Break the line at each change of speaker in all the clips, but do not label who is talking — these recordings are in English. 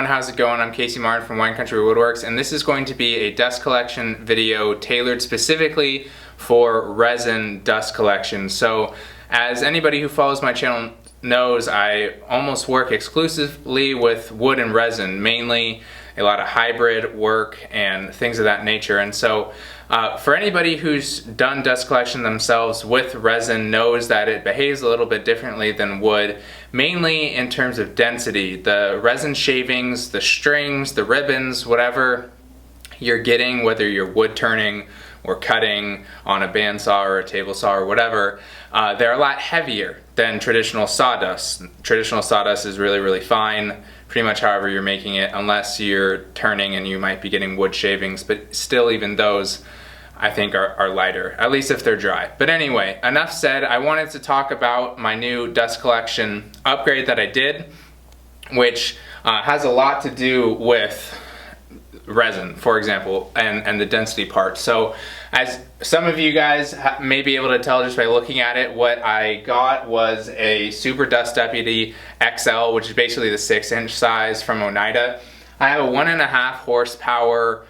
how's it going? I'm Casey Martin from Wine Country Woodworks, and this is going to be a dust collection video tailored specifically for resin dust collection. So as anybody who follows my channel knows, I almost work exclusively with wood and resin, mainly a lot of hybrid work and things of that nature. And so for anybody who's done dust collection themselves with resin knows that it behaves a little bit differently than wood, mainly in terms of density. The resin shavings, the strings, the ribbons, whatever you're getting, whether you're wood turning or cutting on a bandsaw or a table saw or whatever, they're a lot heavier than traditional sawdust. Traditional sawdust is really, really fine, pretty much however you're making it, unless you're turning and you might be getting wood shavings, but still even those I think are lighter, at least if they're dry. But anyway, enough said. I wanted to talk about my new dust collection upgrade that I did, which has a lot to do with resin, for example, and the density part. So as some of you guys may be able to tell just by looking at it, what I got was a Super Dust Deputy XL, which is basically the 6-inch size from Oneida. I have a 1.5 horsepower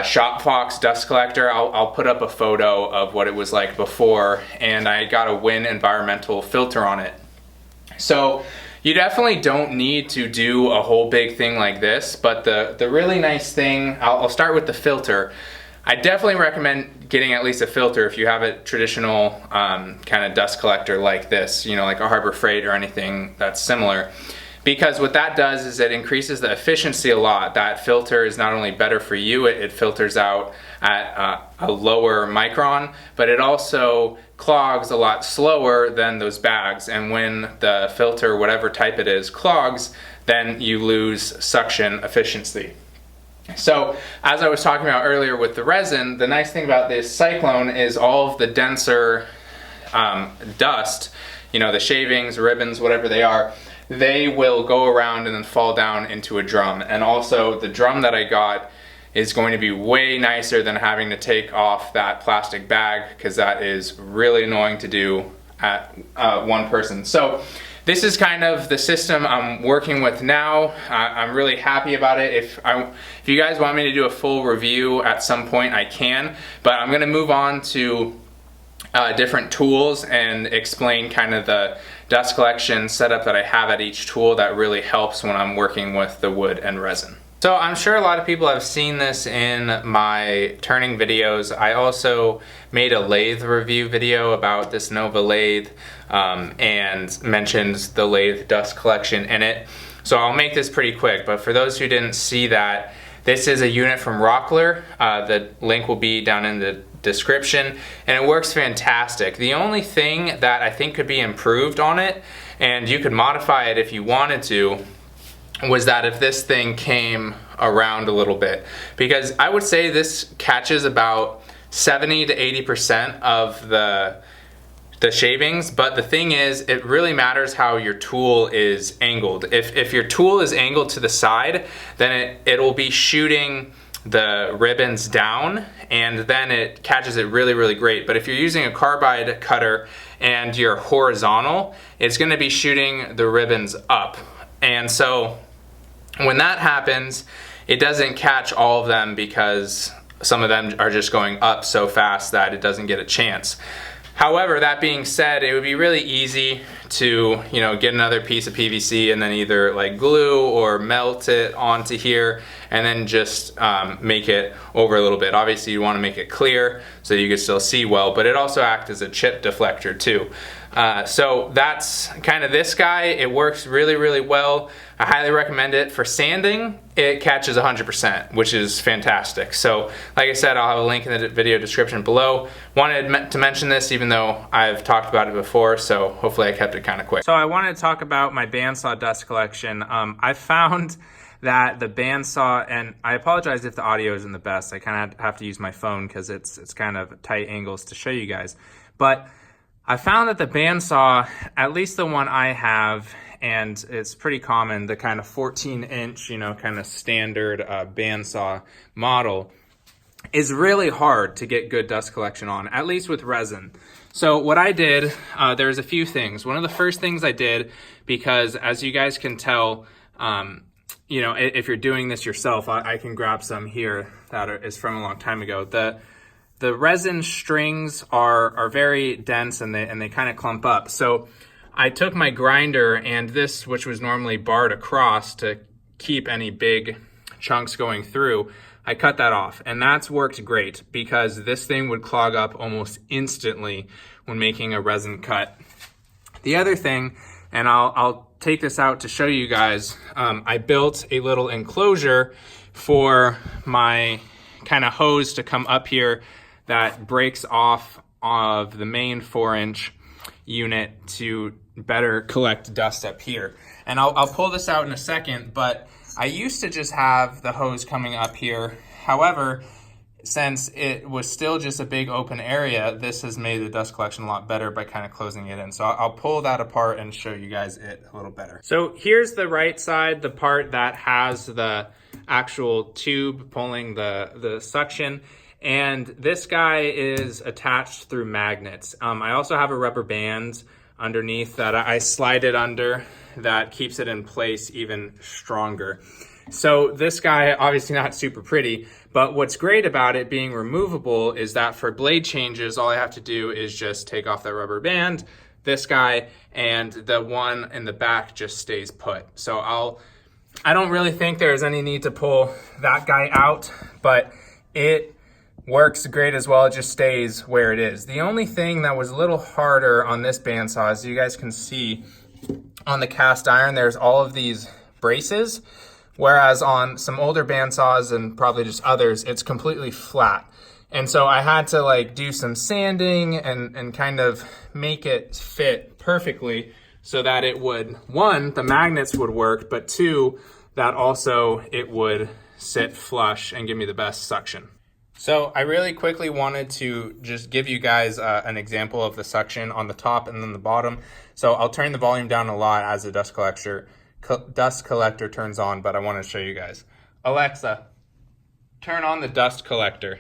Shop Fox dust collector. I'll put up a photo of what it was like before, and I got a Win environmental filter on it. So you definitely don't need to do a whole big thing like this, but the really nice thing, I'll start with the filter. I definitely recommend getting at least a filter if you have a traditional kind of dust collector like this, you know, like a Harbor Freight or anything that's similar. Because what that does is it increases the efficiency a lot. That filter is not only better for you, it filters out at a lower micron, but it also clogs a lot slower than those bags. And when the filter, whatever type it is, clogs, then you lose suction efficiency. So as I was talking about earlier with the resin, the nice thing about this Cyclone is all of the denser dust, you know, the shavings, ribbons, whatever they are, they will go around and then fall down into a drum. And also the drum that I got is going to be way nicer than having to take off that plastic bag, because that is really annoying to do at one person. So this is kind of the system I'm working with now. I'm really happy about it. If you guys want me to do a full review at some point, I can, but I'm gonna move on to different tools and explain kind of the dust collection setup that I have at each tool that really helps when I'm working with the wood and resin. So I'm sure a lot of people have seen this in my turning videos. I also made a lathe review video about this Nova lathe and mentioned the lathe dust collection in it. So I'll make this pretty quick, but for those who didn't see that, this is a unit from Rockler. The link will be down in the description, and it works fantastic. The only thing that I think could be improved on it, and you could modify it if you wanted to, was that if this thing came around a little bit, because I would say this catches about 70 to 80% of the shavings, but the thing is, it really matters how your tool is angled. If your tool is angled to the side, then it'll be shooting the ribbons down, and then it catches it really, really great. But if you're using a carbide cutter and you're horizontal, it's gonna be shooting the ribbons up. And so when that happens, it doesn't catch all of them because some of them are just going up so fast that it doesn't get a chance. However, that being said, it would be really easy to, you know, get another piece of PVC and then either like glue or melt it onto here and then just make it over a little bit. Obviously you want to make it clear so you can still see well, but it also acts as a chip deflector too. So that's kind of this guy. It works really, really well. I highly recommend it. For sanding, it catches 100%, which is fantastic. So like I said, I'll have a link in the video description below. Wanted to mention this even though I've talked about it before, so hopefully I kept it kind of quick. So I wanted to talk about my bandsaw dust collection. I found that the bandsaw, and I apologize if the audio isn't the best. I kind of have to use my phone because it's kind of tight angles to show you guys. But I found that the bandsaw, at least the one I have, and it's pretty common, the kind of 14-inch, you know, kind of standard bandsaw model, is really hard to get good dust collection on, at least with resin. So what I did, there's a few things. One of the first things I did, because as you guys can tell, you know, if you're doing this yourself, I can grab some here that is from a long time ago. The resin strings are very dense and they kind of clump up. So I took my grinder and this, which was normally barred across to keep any big chunks going through, I cut that off, and that's worked great because this thing would clog up almost instantly when making a resin cut. The other thing, and I'll take this out to show you guys, I built a little enclosure for my kind of hose to come up here that breaks off of the main 4-inch unit to better collect dust up here. And I'll pull this out in a second, but I used to just have the hose coming up here. However, since it was still just a big open area, this has made the dust collection a lot better by kind of closing it in. So I'll pull that apart and show you guys it a little better. So here's the right side, the part that has the actual tube pulling the suction. And this guy is attached through magnets. I also have a rubber band underneath that I slide it under that keeps it in place even stronger. So this guy, obviously not super pretty, but what's great about it being removable is that for blade changes, all I have to do is just take off that rubber band, this guy, and the one in the back just stays put. So I don't really think there's any need to pull that guy out, but it works great as well. It just stays where it is. The only thing that was a little harder on this bandsaw, as you guys can see on the cast iron, there's all of these braces, whereas on some older bandsaws and probably just others, it's completely flat. And so I had to like do some sanding and kind of make it fit perfectly so that it would, one, the magnets would work, but two, that also it would sit flush and give me the best suction. So I really quickly wanted to just give you guys an example of the suction on the top and then the bottom. So I'll turn the volume down a lot as the dust collector turns on, but I want to show you guys. Alexa, turn on the dust collector.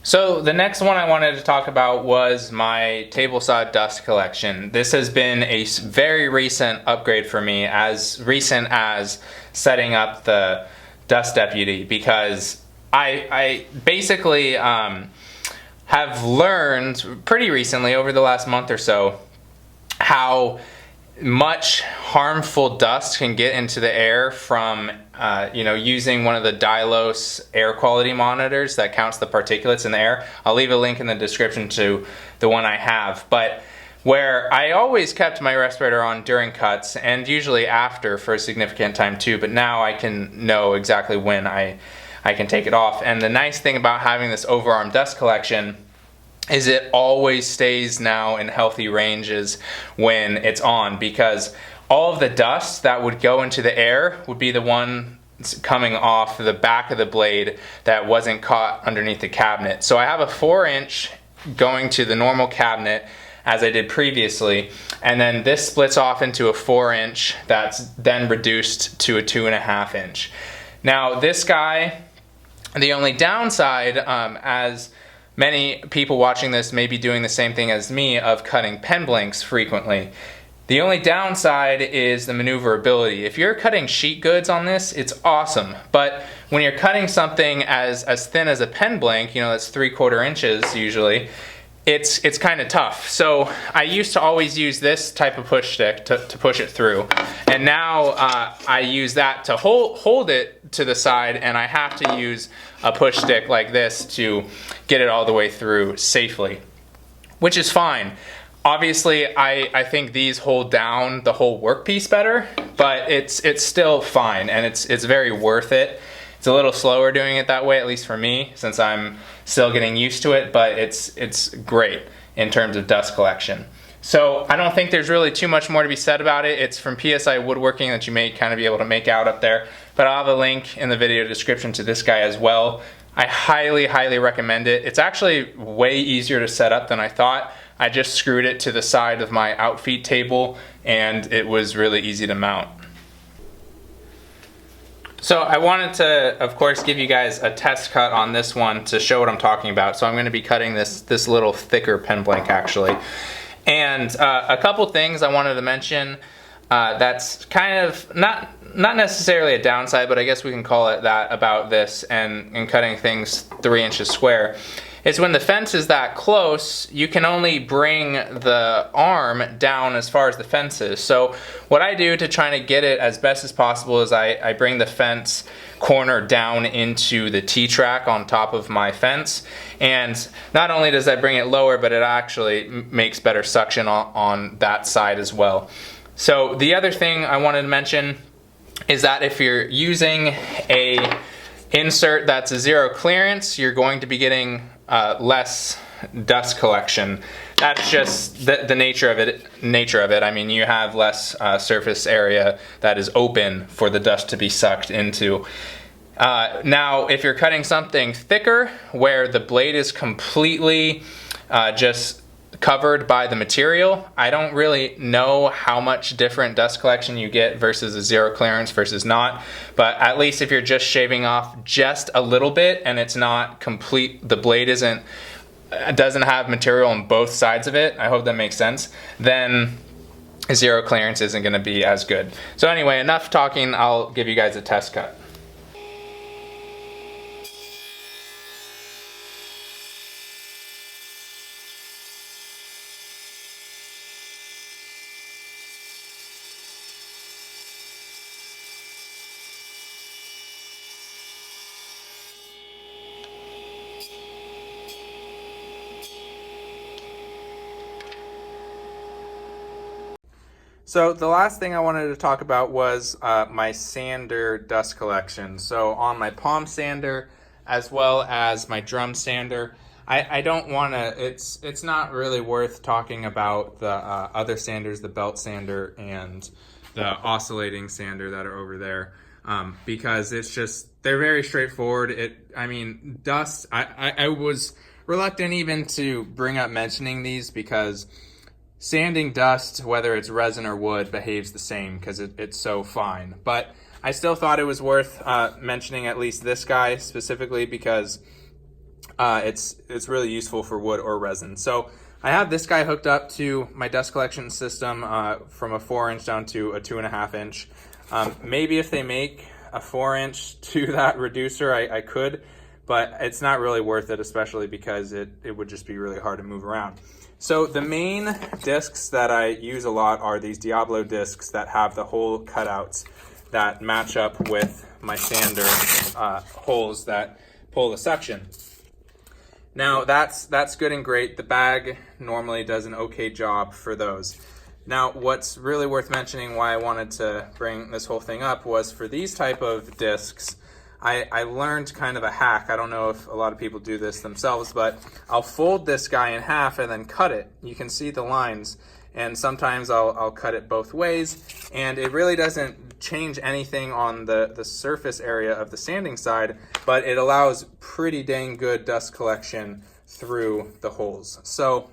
So the next one I wanted to talk about was my table saw dust collection. This has been a very recent upgrade for me, as recent as setting up the dust deputy, because I basically have learned pretty recently over the last month or so how much harmful dust can get into the air from using one of the Dylos air quality monitors that counts the particulates in the air. I'll leave a link in the description to the one I have, but where I always kept my respirator on during cuts and usually after for a significant time too, but now I can know exactly when I can take it off. And the nice thing about having this overarm dust collection is it always stays now in healthy ranges when it's on, because all of the dust that would go into the air would be the one coming off the back of the blade that wasn't caught underneath the cabinet. So I have a 4-inch going to the normal cabinet as I did previously, and then this splits off into a 4-inch that's then reduced to a 2.5-inch. Now this guy, the only downside, as many people watching this may be doing the same thing as me of cutting pen blanks frequently. The only downside is the maneuverability. If you're cutting sheet goods on this, it's awesome. But when you're cutting something as thin as a pen blank, that's 3/4 inches usually, it's kind of tough. So I used to always use this type of push stick to push it through. And now I use that to hold it to the side, and I have to use a push stick like this to get it all the way through safely, which is fine. Obviously, I think these hold down the whole workpiece better, but it's still fine, and it's very worth it. It's a little slower doing it that way, at least for me, since I'm still getting used to it, but it's great in terms of dust collection. So I don't think there's really too much more to be said about it. It's from PSI Woodworking that you may kind of be able to make out up there, but I'll have a link in the video description to this guy as well. I highly, highly recommend it. It's actually way easier to set up than I thought. I just screwed it to the side of my outfeed table and it was really easy to mount. So I wanted to, of course, give you guys a test cut on this one to show what I'm talking about. So I'm going to be cutting this little thicker pen blank actually. And a couple things I wanted to mention that's kind of not necessarily a downside, but I guess we can call it that about this and cutting things 3 inches square. Is when the fence is that close, you can only bring the arm down as far as the fence is. So what I do to try to get it as best as possible is I bring the fence corner down into the T-track on top of my fence. And not only does that bring it lower, but it actually makes better suction on that side as well. So the other thing I wanted to mention is that if you're using a insert that's a 0 clearance, you're going to be getting less dust collection. That's just the nature of it. I mean, you have less surface area that is open for the dust to be sucked into. Now, if you're cutting something thicker where the blade is completely just covered by the material, I don't really know how much different dust collection you get versus a 0 clearance versus not, but at least if you're just shaving off just a little bit and it's not complete, the blade doesn't have material on both sides of it, I hope that makes sense, then 0 clearance isn't going to be as good. So anyway, enough talking, I'll give you guys a test cut. So the last thing I wanted to talk about was my sander dust collection. So on my palm sander as well as my drum sander, I don't want to, it's not really worth talking about the other sanders, the belt sander and the oscillating sander that are over there, because it's just, they're very straightforward. I mean, dust, I was reluctant even to bring up mentioning these because sanding dust, whether it's resin or wood, behaves the same because it's so fine. But I still thought it was worth mentioning at least this guy specifically because it's really useful for wood or resin. So I have this guy hooked up to my dust collection system from a 4-inch down to a 2.5 inch. Maybe if they make a 4-inch to that reducer, I could, but it's not really worth it, especially because it would just be really hard to move around. So the main discs that I use a lot are these Diablo discs that have the hole cutouts that match up with my sander holes that pull the suction. Now that's good and great. The bag normally does an okay job for those. Now what's really worth mentioning, why I wanted to bring this whole thing up, was for these type of discs, I learned kind of a hack. I don't know if a lot of people do this themselves, but I'll fold this guy in half and then cut it. You can see the lines, and sometimes I'll cut it both ways, and it really doesn't change anything on the surface area of the sanding side, but it allows pretty dang good dust collection through the holes. So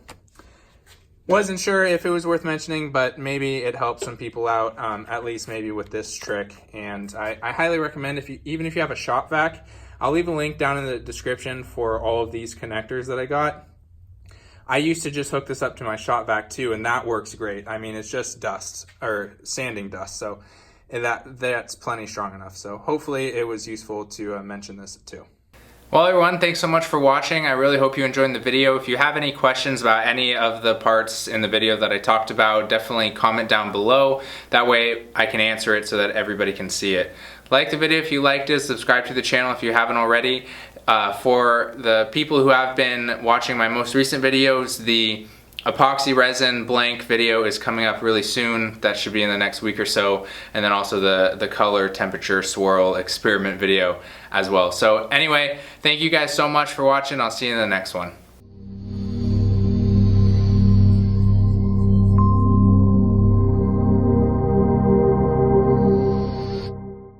wasn't sure if it was worth mentioning, but maybe it helps some people out, at least maybe with this trick. And I highly recommend, even if you have a shop vac, I'll leave a link down in the description for all of these connectors that I got. I used to just hook this up to my shop vac too, and that works great. I mean, it's just dust, or sanding dust, so that's plenty strong enough. So hopefully it was useful to mention this too. Well everyone, thanks so much for watching. I really hope you enjoyed the video. If you have any questions about any of the parts in the video that I talked about, definitely comment down below. That way I can answer it so that everybody can see it. Like the video if you liked it, subscribe to the channel if you haven't already. For the people who have been watching my most recent videos, the epoxy resin blank video is coming up really soon. That should be in the next week or so. And then also the color temperature swirl experiment video as well. So anyway, thank you guys so much for watching. I'll see you in the next one.